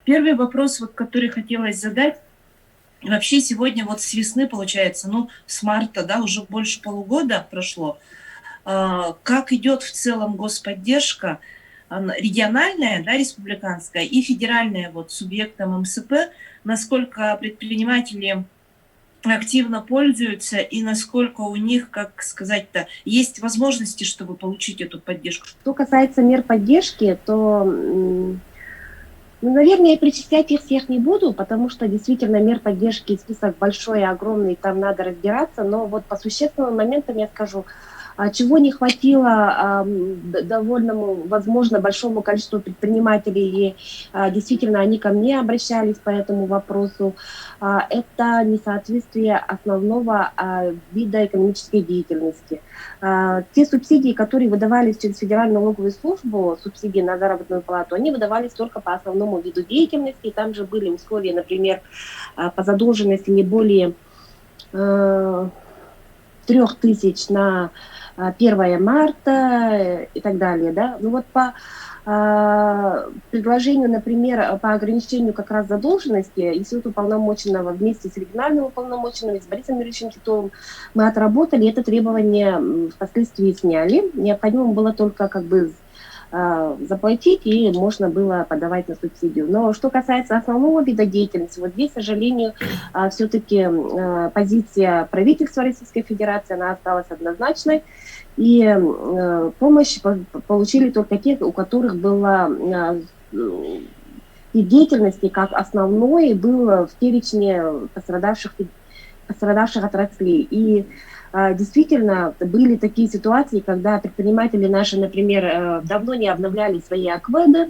Первый вопрос, вот, который хотелось задать. Вообще сегодня вот с весны, получается, ну, с марта, да, уже больше полугода прошло. Как идет в целом господдержка, региональная, да, республиканская и федеральная вот субъектом МСП, насколько предприниматели активно пользуются и насколько у них, как сказать-то, есть возможности, чтобы получить эту поддержку? Что касается мер поддержки, то, ну, наверное, я перечислять их всех не буду, потому что действительно мер поддержки список большой и огромный, там надо разбираться, но вот по существенным моментам я скажу, чего не хватило довольному, возможно, большому количеству предпринимателей, и действительно они ко мне обращались по этому вопросу, это несоответствие основного вида экономической деятельности. Те субсидии, которые выдавались через Федеральную налоговую службу, субсидии на заработную плату, они выдавались только по основному виду деятельности, и там же были условия, например, по задолженности не более 3000 на 1 марта и так далее. Да? Ну вот по предложению, например, по ограничению как раз задолженности Института уполномоченного вместе с региональным уполномоченным, с Борисом Юрьевичем Титовым мы отработали, это требование впоследствии сняли. Необходимо было только как бы заплатить, и можно было подавать на субсидию. Но что касается основного вида деятельности, вот здесь, к сожалению, все-таки позиция правительства Российской Федерации, она осталась однозначной, и помощь получили только те, у которых была вид деятельности как основной был в перечне пострадавших отраслей. И действительно, были такие ситуации, когда предприниматели наши, например, давно не обновляли свои АКВЭДы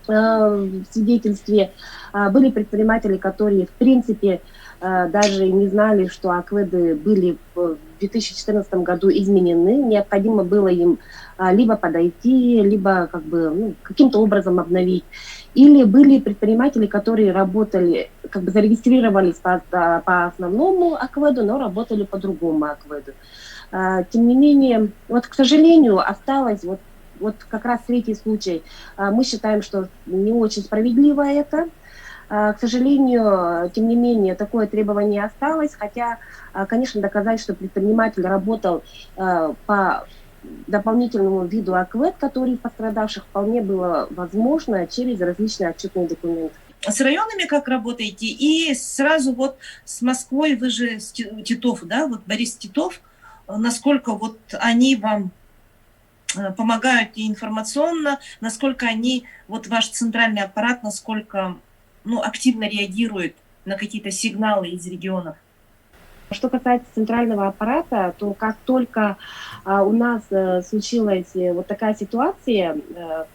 в свидетельстве. Были предприниматели, которые, в принципе, даже не знали, что АКВЭДы были в 2014 году изменены. Необходимо было им либо подойти, либо как бы, каким-то образом обновить. Или были предприниматели, которые работали, как бы зарегистрировались по основному АКВЭДу, но работали по другому АКВЭДу. Тем не менее, вот, к сожалению, осталось вот как раз третий случай. Мы считаем, что не очень справедливо это. К сожалению, тем не менее, такое требование осталось, хотя, конечно, доказать, что предприниматель работал по дополнительному виду АКВЭД, который пострадавших, вполне было возможно через различные отчетные документы. С районами как работаете? И сразу вот с Москвой, вы же Титов, да, вот Борис Титов, насколько вот они вам помогают и информационно, насколько они, вот ваш центральный аппарат, насколько активно реагирует на какие-то сигналы из регионов? Что касается центрального аппарата, то как только у нас случилась вот такая ситуация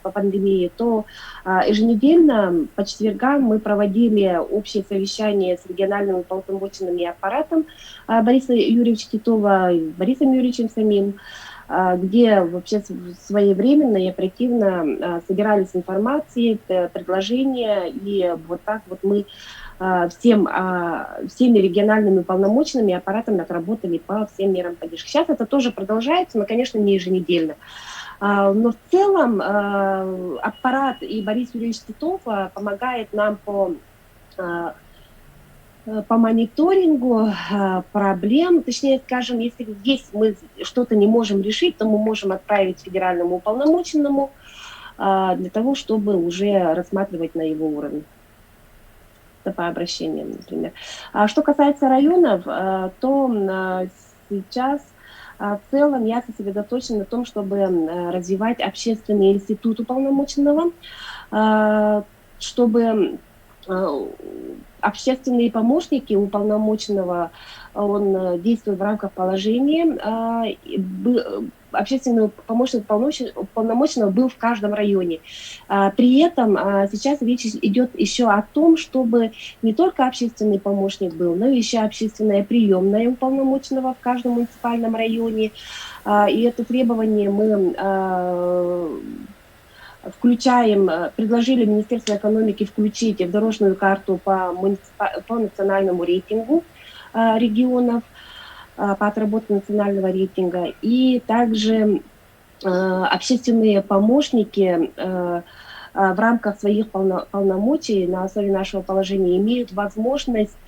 по пандемии, то еженедельно по четвергам мы проводили общее совещание с региональным уполномоченным и аппаратом Бориса Юрьевича Титова и Борисом Юрьевичем самим, где вообще своевременно и оперативно собирались информации, предложения, и вот так вот мы всеми региональными уполномоченными аппаратами отработали по всем мерам поддержки. Сейчас это тоже продолжается, но, конечно, не еженедельно. Но в целом аппарат и Борис Юрьевич Титов помогает нам по мониторингу проблем, точнее, скажем, если здесь мы что-то не можем решить, то мы можем отправить федеральному уполномоченному для того, чтобы уже рассматривать на его уровне. По обращениям, например. Что касается районов, то сейчас в целом я сосредоточена на том, чтобы развивать общественный институт уполномоченного, чтобы общественные помощники уполномоченного, он действует в рамках положения, общественный помощник уполномоченного был в каждом районе. При этом сейчас речь идет еще о том, чтобы не только общественный помощник был, но и еще общественная приемная уполномоченного в каждом муниципальном районе. И это требование мы предложили Министерству экономики включить в дорожную карту по национальному рейтингу регионов, по отработке национального рейтинга. И также общественные помощники в рамках своих полномочий на основе нашего положения имеют возможность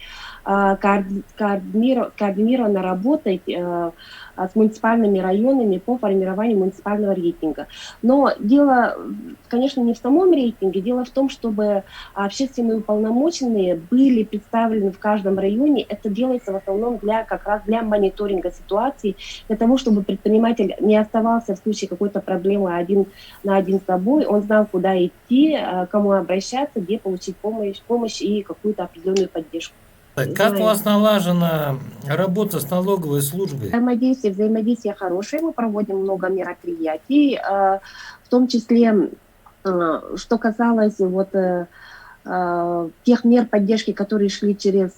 координированно работать с муниципальными районами по формированию муниципального рейтинга. Но дело, конечно, не в самом рейтинге, дело в том, чтобы общественные уполномоченные были представлены в каждом районе. Это делается в основном как раз для мониторинга ситуации, для того, чтобы предприниматель не оставался в случае какой-то проблемы один на один с собой, он знал, куда идти, кому обращаться, где получить помощь и какую-то определенную поддержку. Как у вас налажена работа с налоговой службой? Взаимодействие хорошее, мы проводим много мероприятий, в том числе, что касалось тех мер поддержки, которые шли через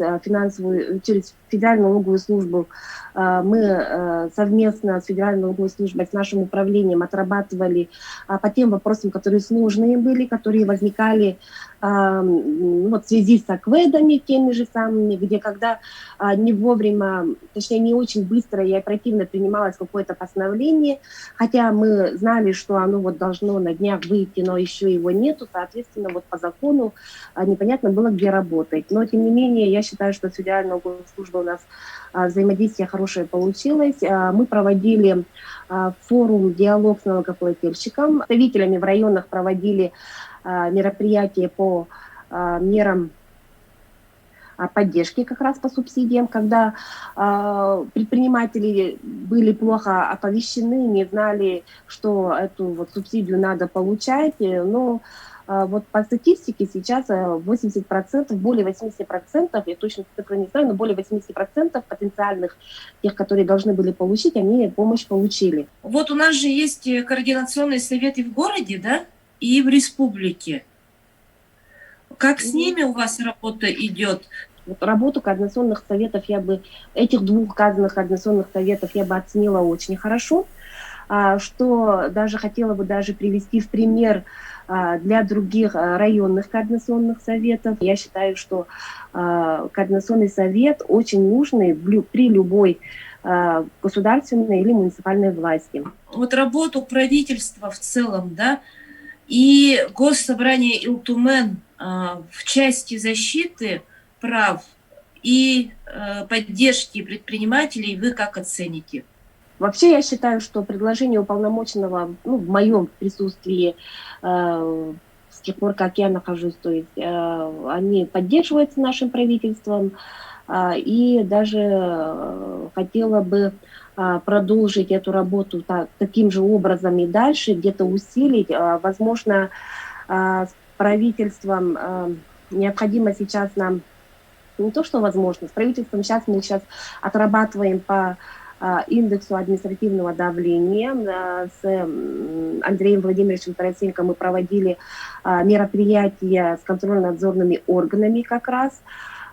Федеральную налоговую службу. Мы совместно с Федеральной налоговой службой, с нашим управлением отрабатывали по тем вопросам, которые сложные были, которые возникали в связи с акведами теми же самыми, где когда не вовремя, точнее не очень быстро и оперативно принималось какое-то постановление, хотя мы знали, что оно должно на днях выйти, но еще его нету, соответственно, по закону непонятно было, где работать. Но, тем не менее, я считаю, что с Федеральной налоговой службой у нас взаимодействие хорошее получилось. Мы проводили форум «Диалог с налогоплательщиком». Представителями в районах проводили мероприятия по мерам поддержки как раз по субсидиям, когда предприниматели были плохо оповещены, не знали, что эту субсидию надо получать, но по статистике сейчас 80%, более 80%, я точно цифры не знаю, но более 80% потенциальных, тех, которые должны были получить, они помощь получили. Вот у нас же есть координационные советы в городе, да, и в республике. Как с ними у вас работа идет? Работу координационных советов этих двух указанных координационных советов я бы оценила очень хорошо, что даже хотела бы привести в пример для других районных координационных советов. Я считаю, что координационный совет очень нужный при любой государственной или муниципальной власти. Работу правительства в целом, да, и Госсобрание Илтумен в части защиты прав и поддержки предпринимателей вы как оцените? Вообще, я считаю, что предложение уполномоченного, в моем присутствии, с тех пор, как я нахожусь, то есть они поддерживаются нашим правительством, и даже хотела бы продолжить эту работу таким же образом и дальше, где-то усилить. Возможно, с правительством необходимо сейчас нам, не то что возможно, с правительством мы сейчас отрабатываем по индексу административного давления. С Андреем Владимировичем Тарасенко мы проводили мероприятия с контрольно-надзорными органами как раз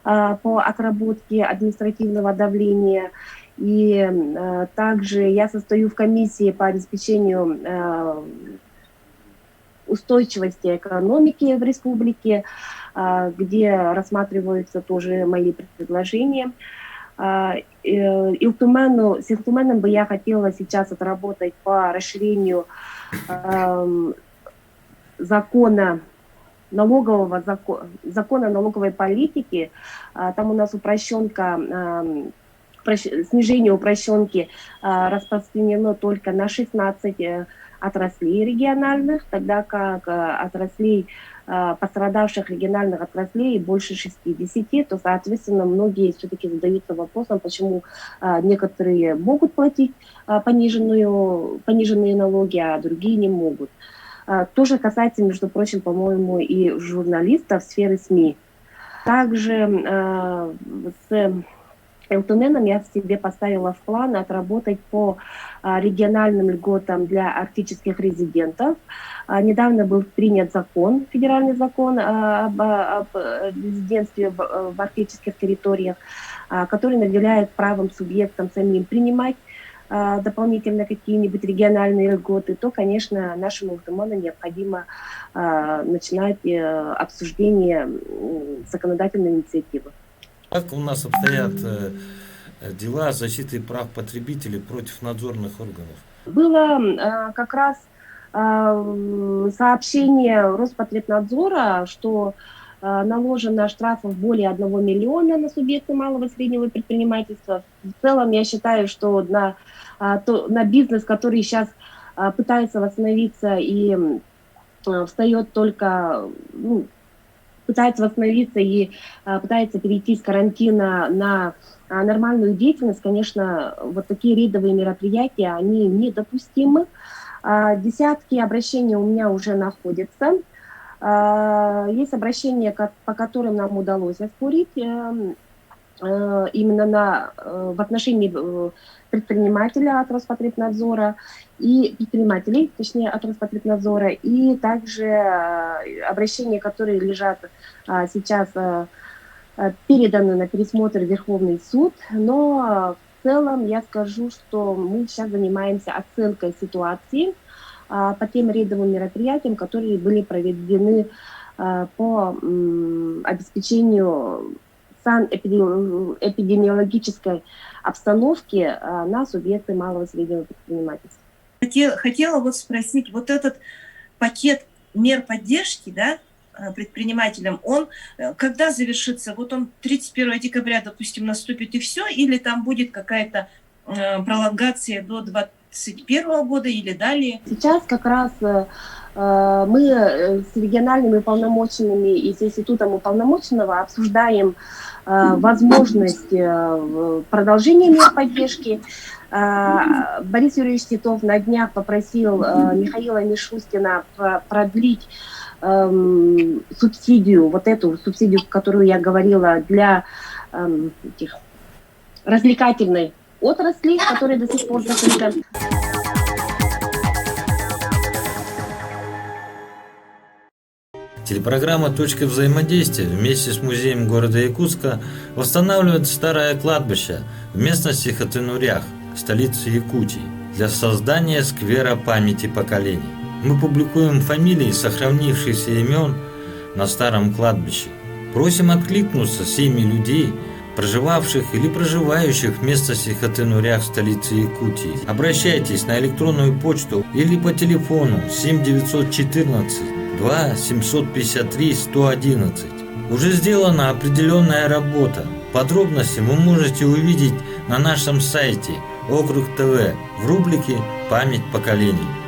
по отработке административного давления. И также я состою в комиссии по обеспечению устойчивости экономики в республике, где рассматриваются тоже мои предложения. С Илтуменом бы я хотела сейчас отработать по расширению закона налоговой политики. Там у нас снижение упрощенки распространено только на 16 отраслей региональных, тогда как отраслей, пострадавших региональных отраслей больше 60, то, соответственно, многие все-таки задаются вопросом, почему некоторые могут платить пониженные налоги, а другие не могут. Тоже касается, между прочим, по-моему, и журналистов сферы СМИ. Также с Илтуменом я себе поставила в план отработать по региональным льготам для арктических резидентов. Недавно был принят федеральный закон об резидентстве в арктических территориях, который наделяет правом субъектам самим принимать дополнительно какие-нибудь региональные льготы, то, конечно, нашему Илтумену необходимо начинать обсуждение законодательной инициативы. Как у нас обстоят дела защиты прав потребителей против надзорных органов? Было как раз сообщение Роспотребнадзора, что наложено штрафов более 1 миллиона на субъекты малого и среднего предпринимательства. В целом, я считаю, что на бизнес, который сейчас пытается восстановиться и встает только, пытается восстановиться и пытается перейти с карантина на нормальную деятельность, конечно, вот такие рейдовые мероприятия, они недопустимы. Десятки обращений у меня уже находятся. Есть обращения, по которым нам удалось оспорить именно в отношении предпринимателя от Роспотребнадзора и предпринимателей, точнее, от Роспотребнадзора, и также обращения, которые лежат сейчас переданы на пересмотр в Верховный суд, но в целом я скажу, что мы сейчас занимаемся оценкой ситуации по тем рейдовым мероприятиям, которые были проведены по обеспечению санэпидемиологической обстановки на субъекты малого и среднего предпринимательства. Хотела вот спросить, вот этот пакет мер поддержки, да, предпринимателям, он когда завершится? Вот он 31 декабря, допустим, наступит и все, или там будет какая-то пролонгация до 2021 года или далее? Сейчас как раз мы с региональными уполномоченными и с институтом уполномоченного обсуждаем возможность продолжения мер поддержки. Борис Юрьевич Титов на днях попросил Михаила Мишустина продлить субсидию, вот эту субсидию, которую я говорила, для развлекательной отрасли, которая до сих пор закрыта. Телепрограмма «Точка взаимодействия» вместе с музеем города Якутска восстанавливает старое кладбище в местности Хатынурях, столице Якутии, для создания сквера памяти поколений. Мы публикуем фамилии сохранившихся имен на старом кладбище. Просим откликнуться семьи людей, проживавших или проживающих в местности Хатынурях, столице Якутии. Обращайтесь на электронную почту или по телефону 7914 2 753 111. Уже сделана определенная работа. Подробности вы можете увидеть на нашем сайте Округ ТВ в рубрике «Память поколений».